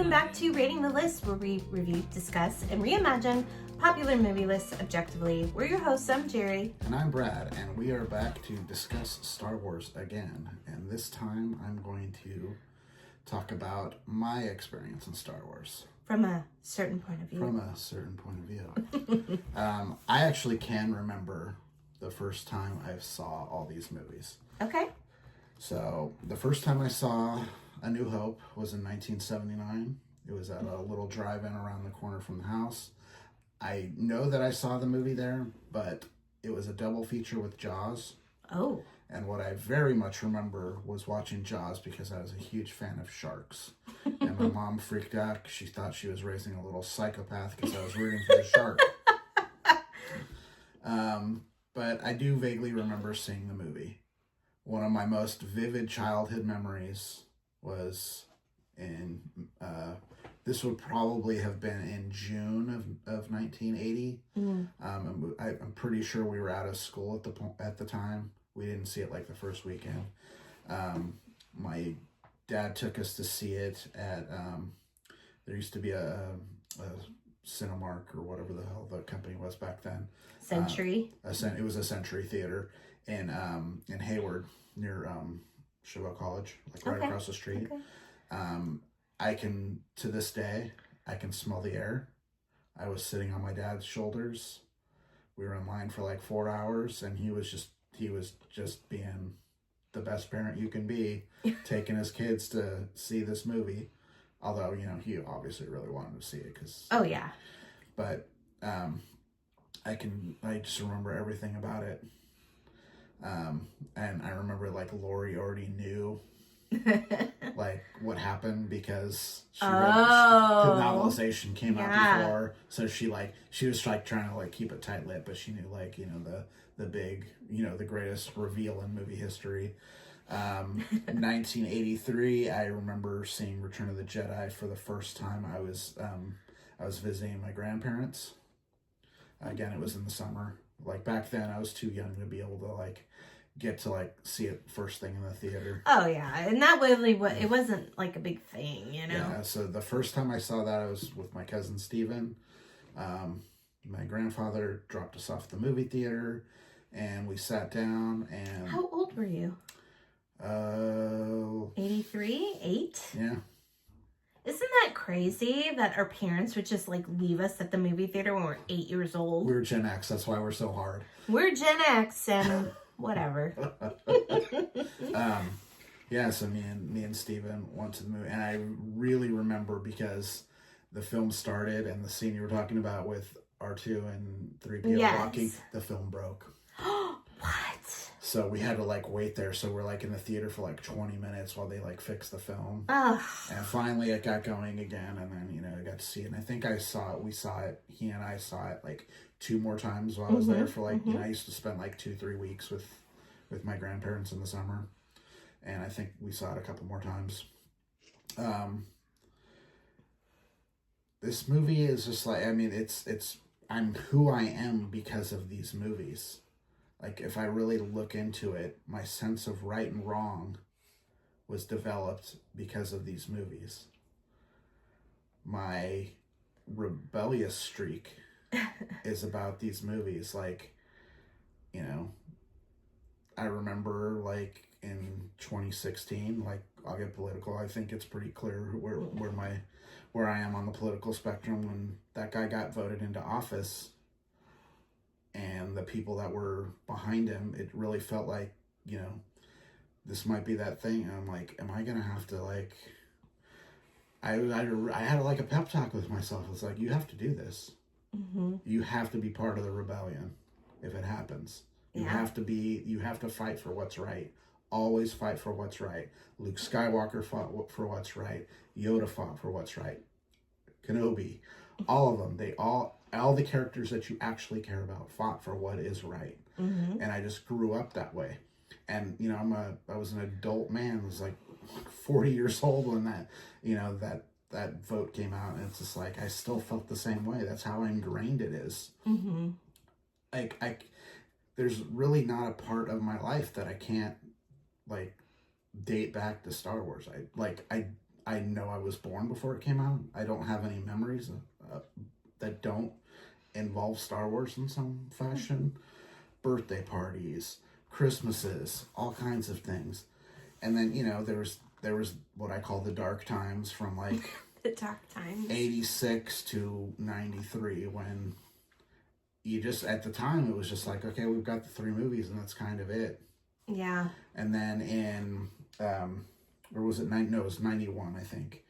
Welcome back to Rating the List, where we review, discuss, and reimagine popular movie lists objectively. We're your hosts. I'm Jerry. And I'm Brad, and we are back to discuss Star Wars again. And this time I'm going to talk about my experience in Star Wars. From a certain point of view. I actually can remember the first time I saw all these movies. Okay. So the first time I saw A New Hope was in 1979. It was at a little drive-in around the corner from the house. I know that I saw the movie there, but it was a double feature with Jaws. Oh. And what I very much remember was watching Jaws because I was a huge fan of sharks. And my mom freaked out because she thought she was raising a little psychopath because I was rooting for the shark. But I do vaguely remember seeing the movie. One of my most vivid childhood memories was in, this would probably have been in June of 1980. I'm pretty sure we were out of school at the time. We didn't see it like the first weekend. My dad took us to see it at, there used to be a Cinemark or whatever the hell the company was back then. Century? It was a Century Theater in Hayward near Chabot College, like right across the street. Okay. I can, to this day, I can smell the air. I was sitting on my dad's shoulders. We were in line for like 4 hours, and he was just being the best parent you can be, taking his kids to see this movie. Although, you know, he obviously really wanted to see it because. Oh yeah. But I just remember everything about it. And I remember like Lori already knew like what happened because the novelization came out before, so she was like trying to like keep it tight-lipped, but she knew like, you know, the big, you know, the greatest reveal in movie history. 1983, I remember seeing Return of the Jedi for the first time. I was visiting my grandparents. Again, it was in the summer. Like back then, I was too young to be able to like get to like see it first thing in the theater. Oh yeah, and that really it wasn't like a big thing, you know. Yeah. So the first time I saw that, I was with my cousin Steven. My grandfather dropped us off at the movie theater, and we sat down. And how old were you? 83, 8. Yeah. Isn't that crazy that our parents would just like leave us at the movie theater when we were 8 years old? We're Gen X, that's why we're so hard. We're Gen X and whatever. Yeah, so me and Steven went to the movie, and I really remember because the film started and the scene you were talking about with R2 and 3PO walking, the film broke. What? So we had to like wait there. So we're like in the theater for like 20 minutes while they like fixed the film. Ugh. And finally it got going again, and then, you know, I got to see it. And I think he and I saw it like 2 more times while I was there for like, you know, I used to spend like 2-3 weeks with my grandparents in the summer. And I think we saw it a couple more times. This movie is just like, I mean, I'm who I am because of these movies. Like, if I really look into it, my sense of right and wrong was developed because of these movies. My rebellious streak is about these movies. Like, you know, I remember, like, in 2016, like, I'll get political, I think it's pretty clear where I am on the political spectrum when that guy got voted into office. And the people that were behind him, it really felt like, you know, this might be that thing. And I'm like, am I going to have to, like, I had like a pep talk with myself. It's like, you have to do this. Mm-hmm. You have to be part of the rebellion if it happens. You have to fight for what's right. Always fight for what's right. Luke Skywalker fought for what's right. Yoda fought for what's right. Kenobi, all of them, all the characters that you actually care about fought for what is right. Mm-hmm. And I just grew up that way. And, you know, I was an adult man. I was like 40 years old when that vote came out. And it's just like, I still felt the same way. That's how ingrained it is. Mm-hmm. There's really not a part of my life that I can't, like, date back to Star Wars. I know I was born before it came out. I don't have any memories that don't involve Star Wars in some fashion. Birthday parties, Christmases, all kinds of things. And then, there was what I call the dark times from like The dark times. 86 to 93, when you just, at the time, it was just like, okay, we've got the 3 movies and that's kind of it. Yeah. And then in, or was it, no, it was 91, I think,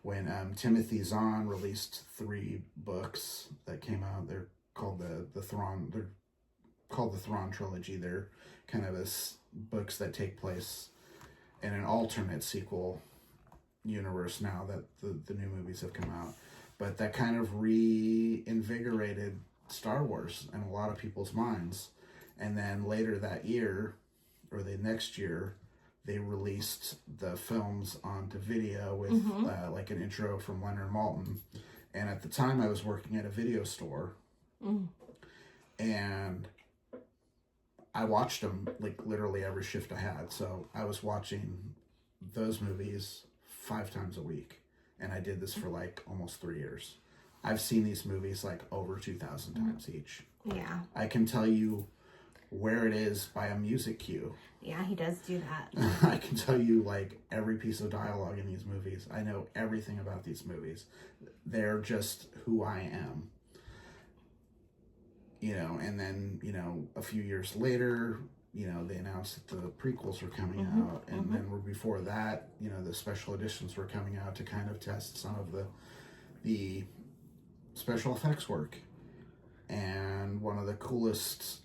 when Timothy Zahn released 3 books that came out. They're called the Thrawn, they're called the Thrawn Trilogy. They're kind of books that take place in an alternate sequel universe now that the new movies have come out. But that kind of reinvigorated Star Wars in a lot of people's minds. And then later that year, or the next year, they released the films onto video with like an intro from Leonard Maltin. And at the time I was working at a video store, and I watched them like literally every shift I had. So I was watching those movies 5 times a week. And I did this for like almost 3 years. I've seen these movies like over 2,000 times each. Yeah. I can tell you where it is by a music cue. Yeah, he does do that. I can tell you like every piece of dialogue in these movies. I know everything about these movies. They're just who I am. And then, a few years later, they announced that the prequels were coming out. And then before that, the special editions were coming out to kind of test some of the special effects work. And one of the coolest,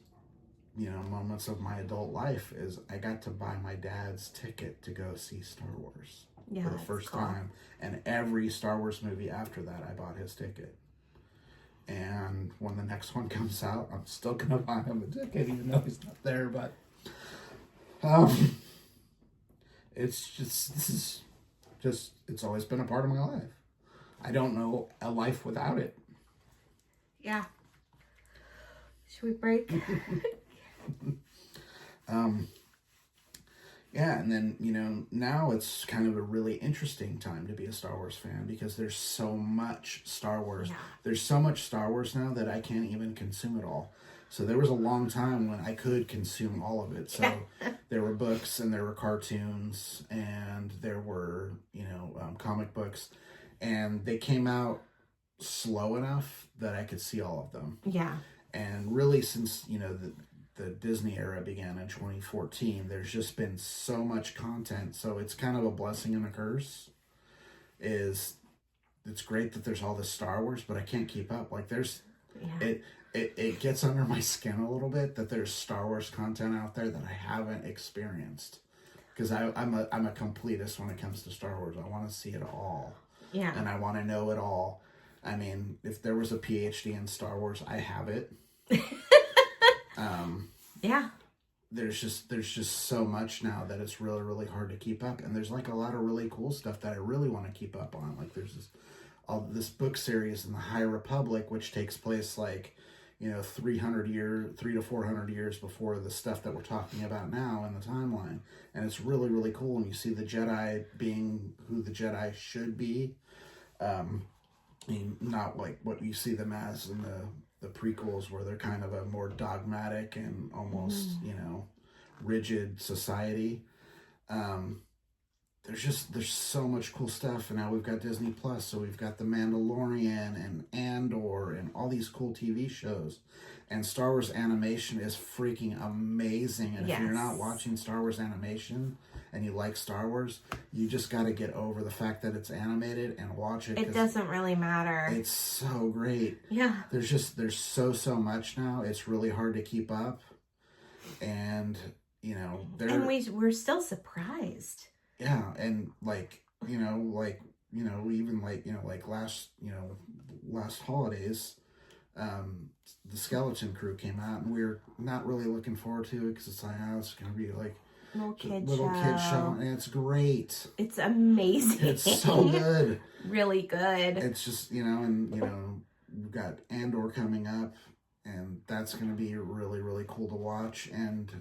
moments of my adult life is I got to buy my dad's ticket to go see Star Wars for the first time. And every Star Wars movie after that, I bought his ticket. And when the next one comes out, I'm still going to buy him a ticket, even though he's not there. But it's always been a part of my life. I don't know a life without it. Yeah. Should we break? Yeah, and then, now it's kind of a really interesting time to be a Star Wars fan because there's so much Star Wars. Yeah. There's so much Star Wars now that I can't even consume it all. So there was a long time when I could consume all of it. So there were books and there were cartoons and there were, comic books. And they came out slow enough that I could see all of them. Yeah. And really since, the Disney era began in 2014, there's just been so much content. So it's kind of a blessing and a curse. It's great that there's all this Star Wars, but I can't keep up. Like it gets under my skin a little bit that there's Star Wars content out there that I haven't experienced. Because I'm a completist when it comes to Star Wars. I want to see it all. Yeah. And I want to know it all. I mean, if there was a PhD in Star Wars, I have it. Yeah. There's just so much now that it's really, really hard to keep up. And there's like a lot of really cool stuff that I really want to keep up on. Like there's this book series in the High Republic, which takes place like, 300 to 400 years before the stuff that we're talking about now in the timeline. And it's really, really cool. And you see the Jedi being who the Jedi should be. Not like what you see them as in the prequels, where they're kind of a more dogmatic and almost, rigid society. There's so much cool stuff, and now we've got Disney Plus, so we've got The Mandalorian and Andor and all these cool TV shows. And Star Wars animation is freaking amazing. And if you're not watching Star Wars animation and you like Star Wars, you just got to get over the fact that it's animated and watch it. It doesn't really matter. It's so great. Yeah. There's so much now. It's really hard to keep up. And, and we're still surprised. Yeah. And even last holidays, the Skeleton Crew came out, and we were not really looking forward to it because it's like, it's going to be like little kid show, and it's great. It's amazing. It's so good. Really good. It's just we've got Andor coming up, and that's going to be really, really cool to watch. And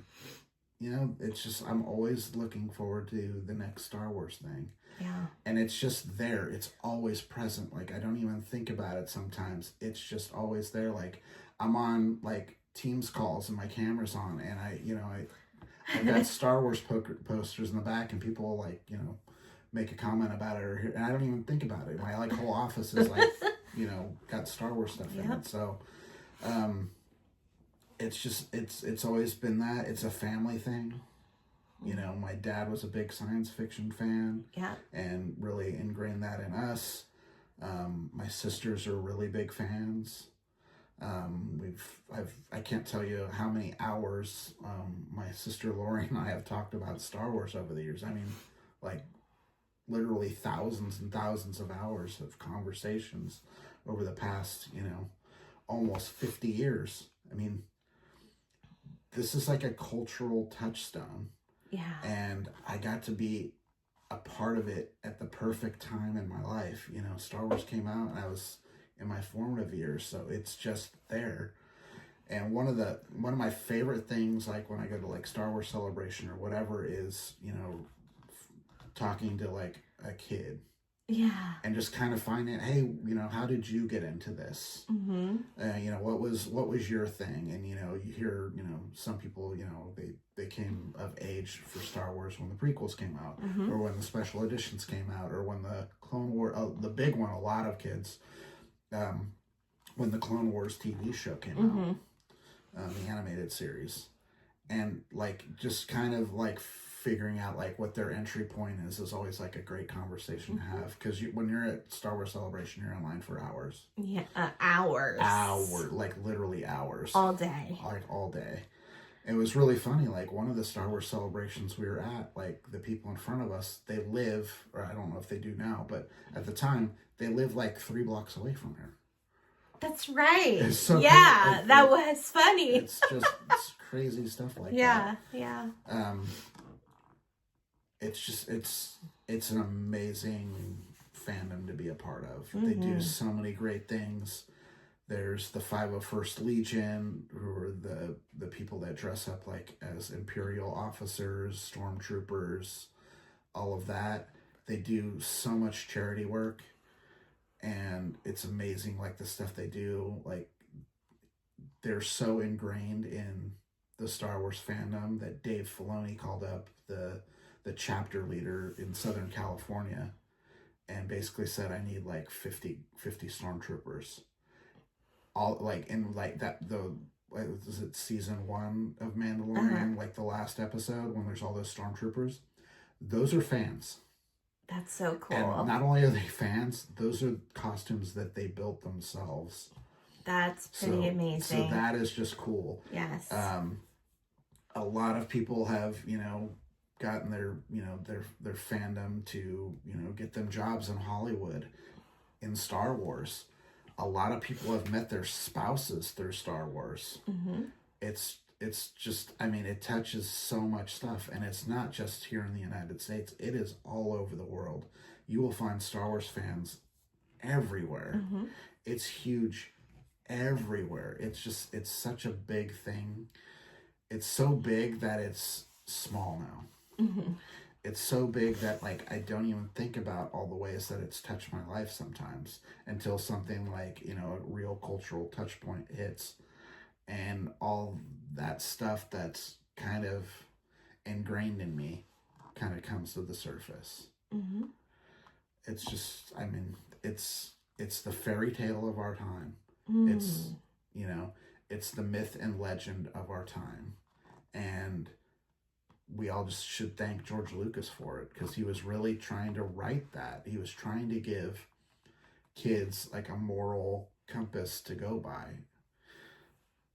you know, it's just, I'm always looking forward to the next Star Wars thing. Yeah. And it's just there. It's always present. Like, I don't even think about it sometimes. It's just always there. Like, I'm on, like, Teams calls and my camera's on, and I've got Star Wars posters in the back, and people, like, you know, make a comment about it, and I don't even think about it. My, like, whole office is, like, you know, got Star Wars stuff in it. So, it's just, it's always been that. It's a family thing. You know, my dad was a big science fiction fan. Yeah. And really ingrained that in us. My sisters are really big fans. I can't tell you how many hours my sister Lori and I have talked about Star Wars over the years. I mean, like, literally thousands and thousands of hours of conversations over the past, you know, almost 50 years. I mean, this is like a cultural touchstone. Yeah. And I got to be a part of it at the perfect time in my life. You know, Star Wars came out and I was in my formative years, so it's just there. And one of my favorite things, like when I go to like Star Wars Celebration or whatever, is, you know, talking to like a kid. Yeah. And just kind of finding, hey, you know, how did you get into this? Mm-hmm. You know, what was your thing? And, you know, you hear, you know, some people, you know, they came of age for Star Wars when the prequels came out, or when the special editions came out, or when the Clone War, the big one, a lot of kids, when the Clone Wars TV show came out, the animated series. And, like, just kind of, like, figuring out, like, what their entry point is always, like, a great conversation to have. Because when you're at Star Wars Celebration, you're in line for hours. Yeah, hours. Like, literally hours. All day. Like, all day. It was really funny. Like, one of the Star Wars Celebrations we were at, like, the people in front of us, they live, or I don't know if they do now, but at the time, they live, like, 3 blocks away from here. That's right. So yeah, like, that was funny. It's crazy stuff like that. Yeah. It's just, it's an amazing fandom to be a part of. They do so many great things. There's the 501st Legion, who are the people that dress up like as Imperial officers, stormtroopers, all of that. They do so much charity work, and it's amazing, like, the stuff they do. Like, they're so ingrained in the Star Wars fandom that Dave Filoni called up the chapter leader in Southern California and basically said, I need like 50 stormtroopers. All, like, in like that, was it season 1 of Mandalorian, like the last episode when there's all those stormtroopers? Those are fans. That's so cool. And not only are they fans, those are costumes that they built themselves. That's pretty amazing. So that is just cool. Yes. A lot of people have, you know, gotten their, you know, their fandom to, you know, get them jobs in Hollywood in Star Wars. A lot of people have met their spouses through Star Wars. It's just, I mean, it touches so much stuff, and it's not just here in the United States. It is all over the world. You will find Star Wars fans everywhere. It's huge everywhere. It's just, it's such a big thing. It's so big that it's small now. It's so big that, like, I don't even think about all the ways that it's touched my life sometimes until something like, you know, a real cultural touch point hits, and all that stuff that's kind of ingrained in me kind of comes to the surface. It's just, I mean, it's the fairy tale of our time. It's, you know, it's the myth and legend of our time. And we all just should thank George Lucas for it, because he was really trying to write that. He was trying to give kids like a moral compass to go by.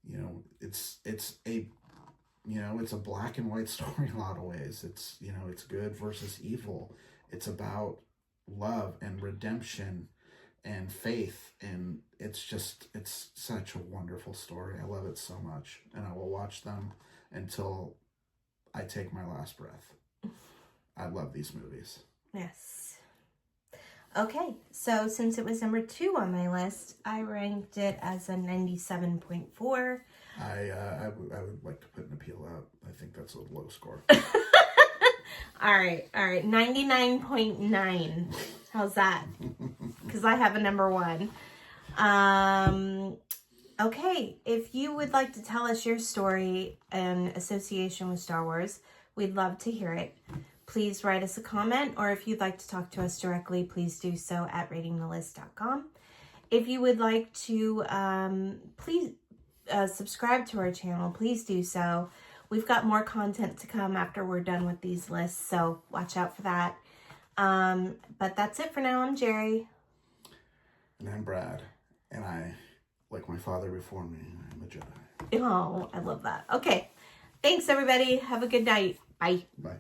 You know, it's a, you know, it's a black and white story in a lot of ways. It's, you know, it's good versus evil. It's about love and redemption and faith, and it's just, it's such a wonderful story. I love it so much, and I will watch them until I take my last breath. I love these movies. Yes. Okay, so since it was number 2 on my list, I ranked it as a 97.4. I would like to put an appeal out. I think that's a low score. All right. 99.9. How's that? Because I have a number 1. Okay. If you would like to tell us your story in association with Star Wars, we'd love to hear it. Please write us a comment, or if you'd like to talk to us directly, please do so at ratingthelist.com. If you would like to please subscribe to our channel, please do so. We've got more content to come after we're done with these lists, so watch out for that. But that's it for now. I'm Jerry. And I'm Brad. And I, like my father before me, I'm a Jedi. Oh, I love that. Okay. Thanks, everybody. Have a good night. Bye. Bye.